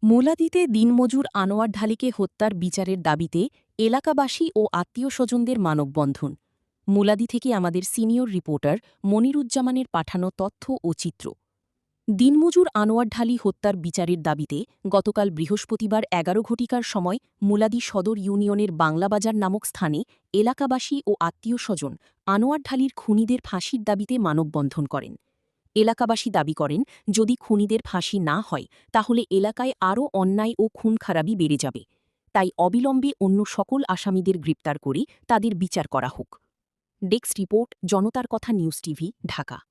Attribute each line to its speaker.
Speaker 1: মুলাদিতে দিনমজুর আনোয়ার ঢালিকে হত্যার বিচারের দাবিতে এলাকাবাসী ও আত্মীয়স্বজনদের মানববন্ধন। মুলাদি থেকে আমাদের সিনিয়র রিপোর্টার মনিরুজ্জামানের পাঠানো তথ্য ও চিত্র। দিনমজুর আনোয়ার ঢালি হত্যার বিচারের দাবিতে গতকাল বৃহস্পতিবার ১১ ঘটিকার সময় মুলাদি সদর ইউনিয়নের বাংলাবাজার নামক স্থানে এলাকাবাসী ও আত্মীয়স্বজন আনোয়ার ঢালির খুনিদের ফাঁসির দাবিতে মানববন্ধন করেন। এলাকাবাসী দাবি করেন, যদি খুনিদের ফাঁসি না হয় তাহলে এলাকায় আরও অন্যায় ও খুন-খারাবি বেড়ে যাবে। তাই অবিলম্বে অন্য সকল আসামিদের গ্রেপ্তার করে তাদের বিচার করা হোক। ডেস্ক রিপোর্ট, জনতার কথা নিউজ টিভি, ঢাকা।